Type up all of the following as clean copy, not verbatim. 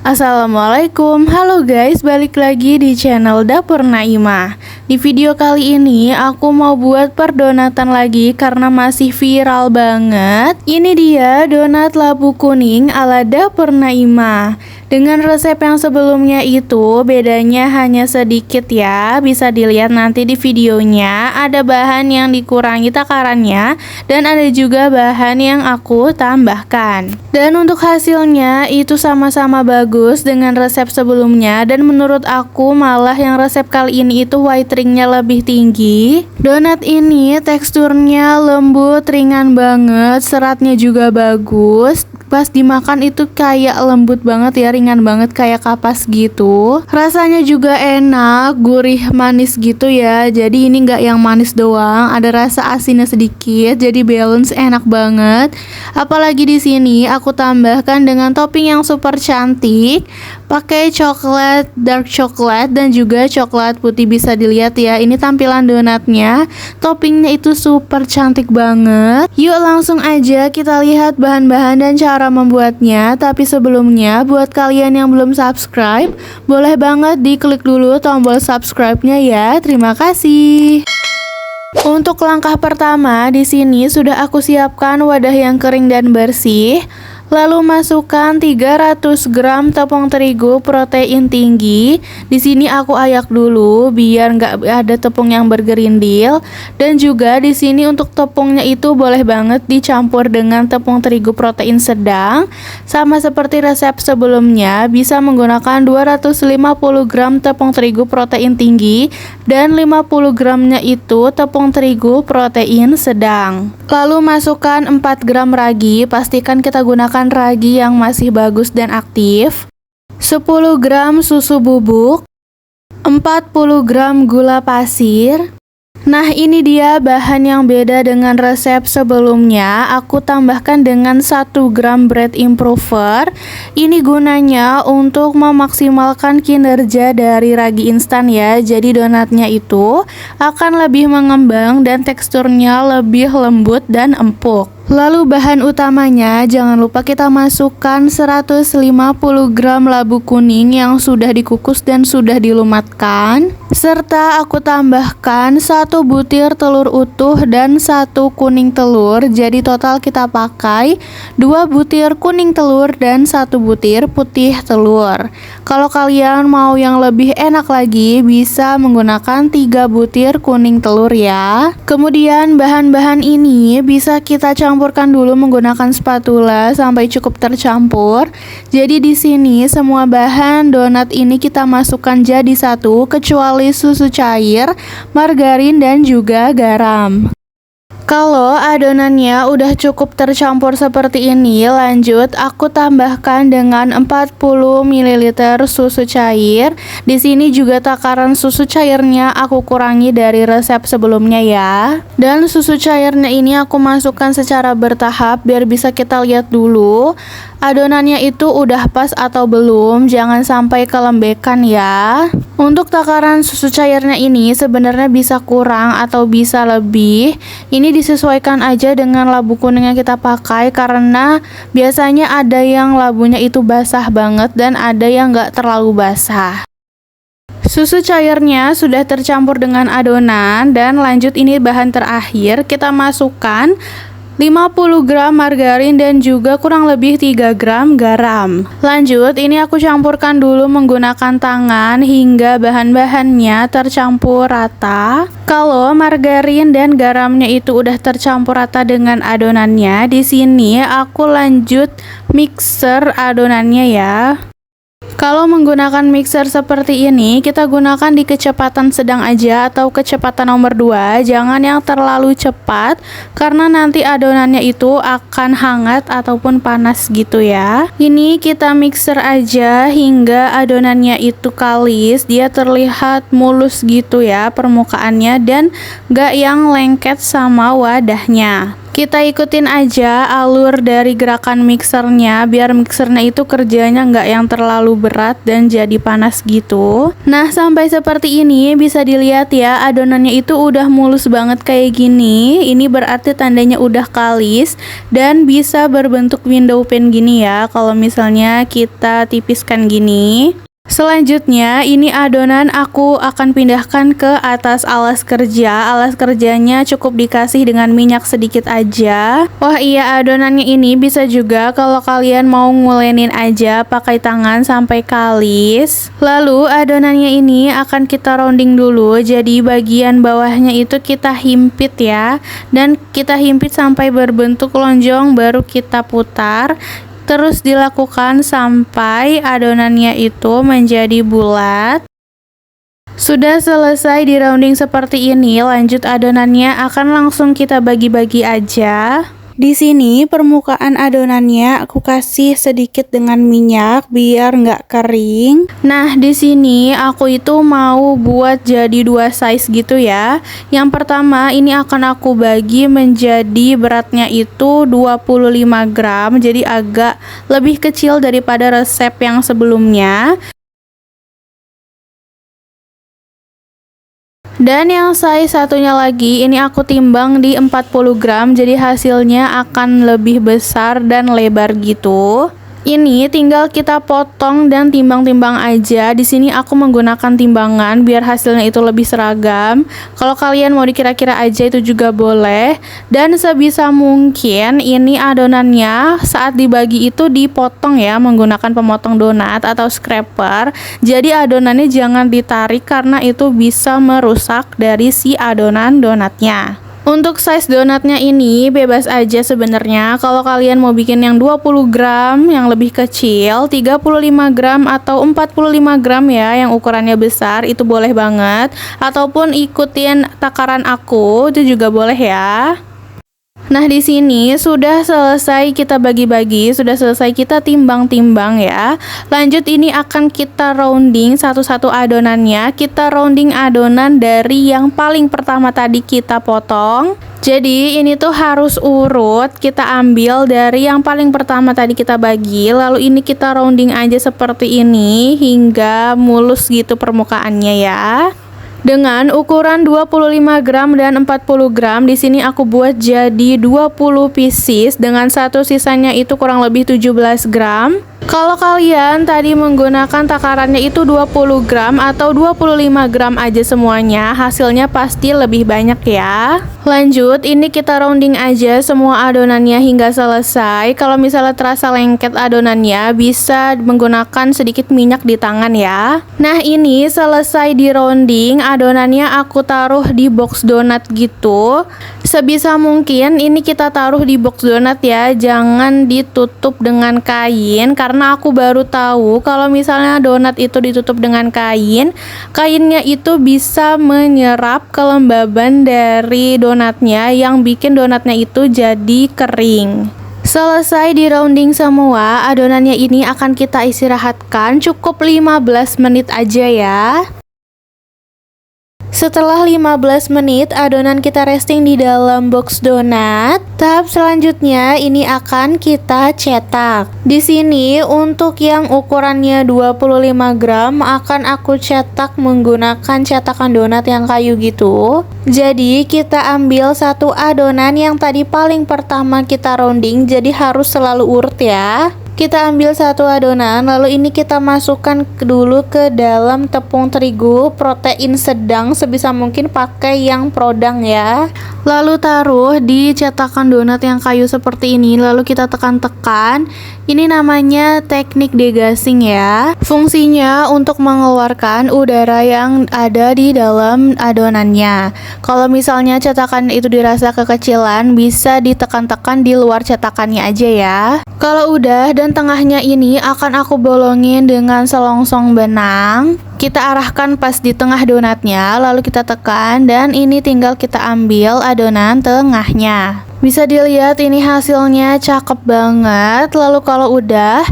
Assalamualaikum, halo guys, balik lagi di channel Dapur Naimah. Di video kali ini aku mau buat perdonatan lagi karena masih viral banget. Ini dia donat labu kuning ala Dapur Naimah. Dengan resep yang sebelumnya itu bedanya hanya sedikit ya. Bisa dilihat nanti di videonya. Ada bahan yang dikurangi takarannya dan ada juga bahan yang aku tambahkan. Dan untuk hasilnya itu sama-sama bagus dengan resep sebelumnya, dan menurut aku malah yang resep kali ini itu white ringnya lebih tinggi. Donat ini teksturnya lembut, ringan banget, seratnya juga bagus. Pas dimakan itu kayak lembut banget ya, ringan banget kayak kapas gitu. Rasanya juga enak, gurih manis gitu ya. Jadi ini nggak yang manis doang, ada rasa asinnya sedikit, jadi balance, enak banget. Apalagi di sini aku tambahkan dengan topping yang super cantik, pakai coklat, dark coklat dan juga coklat putih. Bisa dilihat ya, ini tampilan donatnya, toppingnya itu super cantik banget. Yuk langsung aja kita lihat bahan-bahan dan cara membuatnya. Tapi sebelumnya buat kalian yang belum subscribe, boleh banget diklik dulu tombol subscribe-nya ya. Terima kasih. Untuk langkah pertama di sini sudah aku siapkan wadah yang kering dan bersih. Lalu masukkan 300 gram tepung terigu protein tinggi. Di sini aku ayak dulu biar nggak ada tepung yang bergerindil. Dan juga di sini untuk tepungnya itu boleh banget dicampur dengan tepung terigu protein sedang. Sama seperti resep sebelumnya, bisa menggunakan 250 gram tepung terigu protein tinggi dan 50 gramnya itu tepung terigu protein sedang. Lalu masukkan 4 gram ragi, pastikan kita gunakan ragi yang masih bagus dan aktif. 10 gram susu bubuk, 40 gram gula pasir. Nah, ini dia bahan yang beda dengan resep sebelumnya. Aku tambahkan dengan 1 gram bread improver. Ini gunanya untuk memaksimalkan kinerja dari ragi instan ya. Jadi donatnya itu akan lebih mengembang dan teksturnya lebih lembut dan empuk. Lalu bahan utamanya jangan lupa kita masukkan 150 gram labu kuning yang sudah dikukus dan sudah dilumatkan. Serta aku tambahkan 1 butir telur utuh dan 1 kuning telur. Jadi total kita pakai 2 butir kuning telur dan 1 butir putih telur. Kalau kalian mau yang lebih enak lagi, bisa menggunakan 3 butir kuning telur ya. Kemudian bahan-bahan ini bisa kita campurkan dulu menggunakan spatula sampai cukup tercampur. Jadi di sini semua bahan donat ini kita masukkan jadi satu kecuali susu cair, margarin dan juga garam. Kalau adonannya udah cukup tercampur seperti ini, lanjut aku tambahkan dengan 40 ml susu cair. Di sini juga takaran susu cairnya aku kurangi dari resep sebelumnya ya. Dan susu cairnya ini aku masukkan secara bertahap biar bisa kita lihat dulu adonannya itu udah pas atau belum, jangan sampai kelembekan ya. Untuk takaran susu cairnya ini sebenarnya bisa kurang atau bisa lebih. Ini disesuaikan aja dengan labu kuning yang kita pakai, karena biasanya ada yang labunya itu basah banget dan ada yang nggak terlalu basah. Susu cairnya sudah tercampur dengan adonan, dan lanjut ini bahan terakhir kita masukkan 50 gram margarin dan juga kurang lebih 3 gram garam. Lanjut, ini aku campurkan dulu menggunakan tangan hingga bahan-bahannya tercampur rata. Kalau margarin dan garamnya itu udah tercampur rata dengan adonannya, di sini aku lanjut mixer adonannya ya. Kalau menggunakan mixer seperti ini, kita gunakan di kecepatan sedang aja atau kecepatan nomor 2. Jangan yang terlalu cepat, karena nanti adonannya itu akan hangat ataupun panas gitu ya. Ini kita mixer aja hingga adonannya itu kalis, dia terlihat mulus gitu ya permukaannya, dan gak yang lengket sama wadahnya. Kita ikutin aja alur dari gerakan mixernya biar mixernya itu kerjanya nggak yang terlalu berat dan jadi panas gitu. Nah, sampai seperti ini bisa dilihat ya, adonannya itu udah mulus banget kayak gini. Ini berarti tandanya udah kalis dan bisa berbentuk window pane gini ya kalau misalnya kita tipiskan gini. Selanjutnya, ini adonan aku akan pindahkan ke atas alas kerja. Alas kerjanya cukup dikasih dengan minyak sedikit aja. Wah iya, adonannya ini bisa juga kalau kalian mau ngulenin aja pakai tangan sampai kalis. Lalu adonannya ini akan kita rounding dulu. Jadi bagian bawahnya itu kita himpit ya. Dan kita himpit sampai berbentuk lonjong baru kita putar. Terus dilakukan sampai adonannya itu menjadi bulat. Sudah selesai di rounding seperti ini, lanjut adonannya akan langsung kita bagi-bagi aja. Di sini permukaan adonannya aku kasih sedikit dengan minyak biar nggak kering. Nah, di sini aku itu mau buat jadi 2 size gitu ya. Yang pertama ini akan aku bagi menjadi beratnya itu 25 gram, jadi agak lebih kecil daripada resep yang sebelumnya. Dan yang size satunya lagi ini aku timbang di 40 gram, jadi hasilnya akan lebih besar dan lebar gitu. Ini tinggal kita potong dan timbang-timbang aja. Di sini aku menggunakan timbangan biar hasilnya itu lebih seragam. Kalau kalian mau dikira-kira aja itu juga boleh. Dan sebisa mungkin ini adonannya saat dibagi itu dipotong ya menggunakan pemotong donat atau scraper. Jadi adonannya jangan ditarik karena itu bisa merusak dari si adonan donatnya. Untuk size donatnya ini bebas aja sebenarnya. Kalau kalian mau bikin yang 20 gram yang lebih kecil, 35 gram atau 45 gram ya yang ukurannya besar itu boleh banget. Ataupun ikutin takaran aku itu juga boleh ya. Nah, di sini sudah selesai kita bagi-bagi, sudah selesai kita timbang-timbang ya. Lanjut ini akan kita rounding satu-satu adonannya. Kita rounding adonan dari yang paling pertama tadi kita potong. Jadi ini tuh harus urut, kita ambil dari yang paling pertama tadi kita bagi, lalu ini kita rounding aja seperti ini hingga mulus gitu permukaannya ya. Dengan ukuran 25 gram dan 40 gram, di sini aku buat jadi 20 pieces dengan satu sisanya itu kurang lebih 17 gram. Kalau kalian tadi menggunakan takarannya itu 20 gram atau 25 gram aja semuanya, hasilnya pasti lebih banyak ya. Lanjut, ini kita rounding aja semua adonannya hingga selesai. Kalau misalnya terasa lengket adonannya, bisa menggunakan sedikit minyak di tangan ya. Nah, ini selesai di rounding, adonannya aku taruh di box donat gitu. Sebisa mungkin ini kita taruh di box donat ya, jangan ditutup dengan kain karena aku baru tahu kalau misalnya donat itu ditutup dengan kain, kainnya itu bisa menyerap kelembaban dari donatnya yang bikin donatnya itu jadi kering. Selesai di rounding semua, adonannya ini akan kita istirahatkan cukup 15 menit aja ya. Setelah 15 menit, adonan kita resting di dalam box donat. Tahap selanjutnya ini akan kita cetak. Di sini untuk yang ukurannya 25 gram akan aku cetak menggunakan cetakan donat yang kayu gitu. Jadi kita ambil satu adonan yang tadi paling pertama kita rounding, jadi harus selalu urut ya. Kita ambil satu adonan, lalu ini kita masukkan dulu ke dalam tepung terigu protein sedang, sebisa mungkin pakai yang prodang ya. Lalu taruh di cetakan donat yang kayu seperti ini, lalu kita tekan-tekan. Ini namanya teknik degassing ya. Fungsinya untuk mengeluarkan udara yang ada di dalam adonannya. Kalau misalnya cetakan itu dirasa kekecilan, bisa ditekan-tekan di luar cetakannya aja ya. Kalau udah dan tengahnya ini akan aku bolongin dengan selongsong benang. Kita arahkan pas di tengah donatnya, lalu kita tekan dan ini tinggal kita ambil adonan tengahnya. Bisa dilihat ini hasilnya cakep banget. Lalu kalau udah,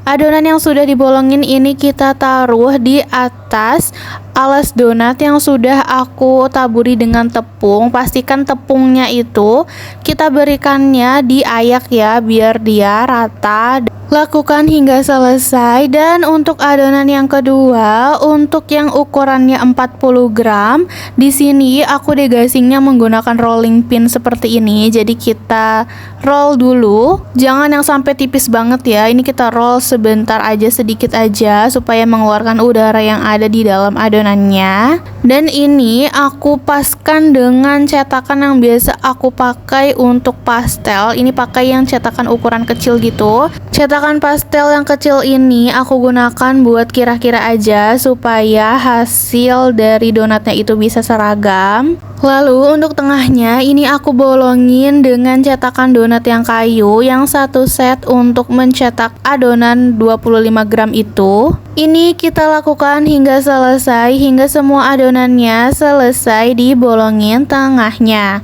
adonan yang sudah dibolongin ini kita taruh di atas alas donat yang sudah aku taburi dengan tepung. Pastikan tepungnya itu kita berikannya di ayak ya, biar dia rata. Lakukan hingga selesai. Dan untuk adonan yang kedua, untuk yang ukurannya 40 gram, di sini aku degasingnya menggunakan rolling pin seperti ini. Jadi kita roll dulu, jangan yang sampai tipis banget ya. Ini kita roll sebentar aja, sedikit aja, supaya mengeluarkan udara yang ada di dalam adonannya. Dan ini aku paskan dengan cetakan yang biasa aku pakai untuk pastel. Ini pakai yang cetakan ukuran kecil gitu. Cetakan pastel yang kecil ini aku gunakan buat kira-kira aja supaya hasil dari donatnya itu bisa seragam. Lalu untuk tengahnya ini aku bolongin dengan cetakan donat yang kayu yang satu set untuk mencetak adonan 25 gram itu. Ini kita lakukan hingga selesai, hingga semua adonannya selesai dibolongin tengahnya.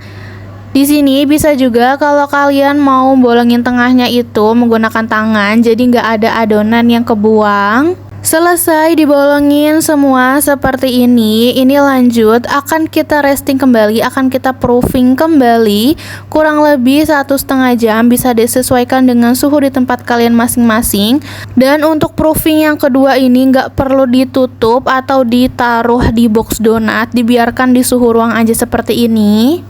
Di sini bisa juga kalau kalian mau bolongin tengahnya itu menggunakan tangan, jadi nggak ada adonan yang kebuang. Selesai dibolongin semua seperti ini lanjut akan kita resting kembali, akan kita proofing kembali kurang lebih 1,5 jam. Bisa disesuaikan dengan suhu di tempat kalian masing-masing. Dan untuk proofing yang kedua ini nggak perlu ditutup atau ditaruh di box donat, dibiarkan di suhu ruang aja seperti ini.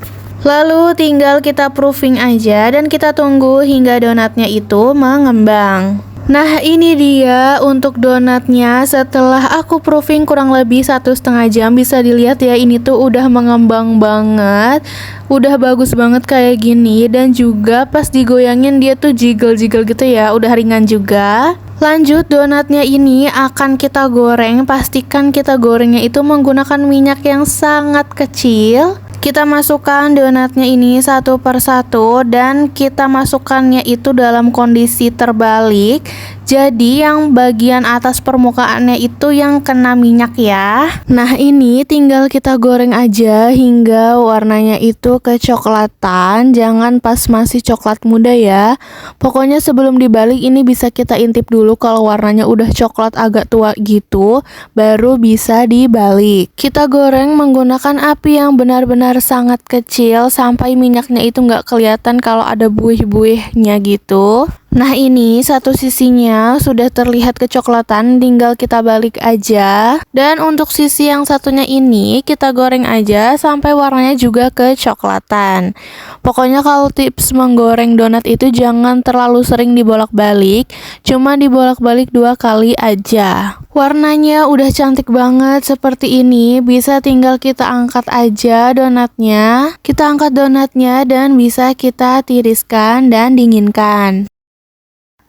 Lalu tinggal kita proofing aja dan kita tunggu hingga donatnya itu mengembang. Nah ini dia untuk donatnya setelah aku proofing kurang lebih 1,5 jam. Bisa dilihat ya, ini tuh udah mengembang banget, udah bagus banget kayak gini. Dan juga pas digoyangin dia tuh jiggle-jiggle gitu ya, udah ringan juga. Lanjut donatnya ini akan kita goreng. Pastikan kita gorengnya itu menggunakan minyak yang sangat kecil. Kita masukkan donatnya ini satu persatu dan kita masukkannya itu dalam kondisi terbalik. Jadi yang bagian atas permukaannya itu yang kena minyak ya. Nah ini tinggal kita goreng aja hingga warnanya itu kecoklatan. Jangan pas masih coklat muda ya. Pokoknya sebelum dibalik ini bisa kita intip dulu kalau warnanya udah coklat agak tua gitu, baru bisa dibalik. Kita goreng menggunakan api yang benar-benar sangat kecil sampai minyaknya itu nggak kelihatan kalau ada buih-buihnya gitu. Nah ini satu sisinya sudah terlihat kecoklatan, tinggal kita balik aja. Dan untuk sisi yang satunya ini kita goreng aja sampai warnanya juga kecoklatan. Pokoknya kalau tips menggoreng donat itu jangan terlalu sering dibolak-balik, cuma dibolak-balik 2 kali aja. Warnanya udah cantik banget seperti ini, bisa tinggal kita angkat aja donatnya. Kita angkat donatnya dan bisa kita tiriskan dan dinginkan.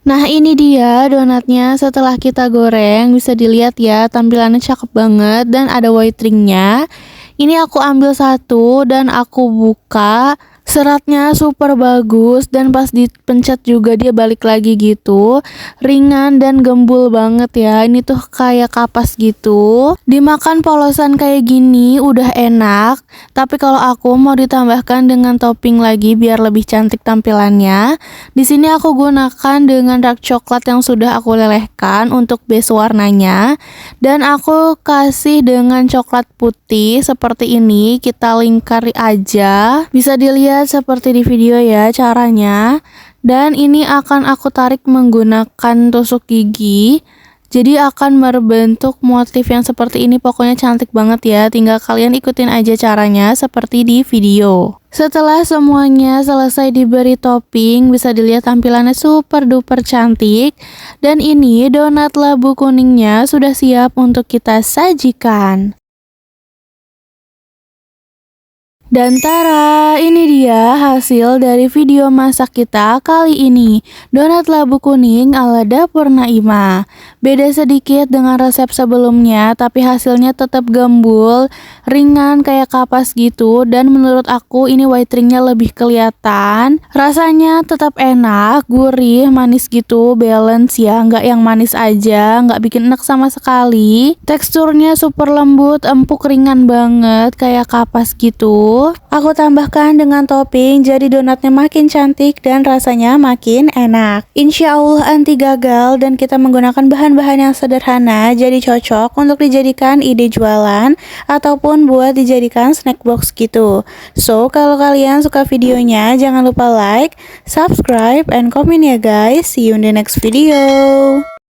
Nah ini dia donatnya setelah kita goreng. Bisa dilihat ya, tampilannya cakep banget dan ada white ringnya. Ini aku ambil satu dan aku buka. Seratnya super bagus dan pas dipencet juga dia balik lagi gitu. Ringan dan gembul banget ya. Ini tuh kayak kapas gitu. Dimakan polosan kayak gini udah enak. Tapi kalau aku mau ditambahkan dengan topping lagi biar lebih cantik tampilannya. Di sini aku gunakan dengan dark coklat yang sudah aku lelehkan untuk base warnanya. Dan aku kasih dengan coklat putih seperti ini. Kita lingkari aja. Bisa dilihat seperti di video ya caranya. Dan ini akan aku tarik menggunakan tusuk gigi. Jadi akan berbentuk motif yang seperti ini. Pokoknya cantik banget ya. Tinggal kalian ikutin aja caranya seperti di video. Setelah semuanya selesai diberi topping, bisa dilihat tampilannya super duper cantik. Dan ini donat labu kuningnya sudah siap untuk kita sajikan. Dan tara, ini dia hasil dari video masak kita kali ini. Donat labu kuning ala Dapur Naimah. Beda sedikit dengan resep sebelumnya, tapi hasilnya tetap gembul, ringan kayak kapas gitu. Dan menurut aku ini white ringnya lebih kelihatan. Rasanya tetap enak, gurih, manis gitu, balance ya. Nggak yang manis aja, nggak bikin enak sama sekali. Teksturnya super lembut, empuk, ringan banget kayak kapas gitu. aku tambahkan dengan topping jadi donatnya makin cantik dan rasanya makin enak. Insya Allah anti gagal dan kita menggunakan bahan-bahan yang sederhana jadi cocok untuk dijadikan ide jualan ataupun buat dijadikan snack box gitu. So kalau kalian suka videonya jangan lupa like, subscribe, and comment ya guys. See you in the next video.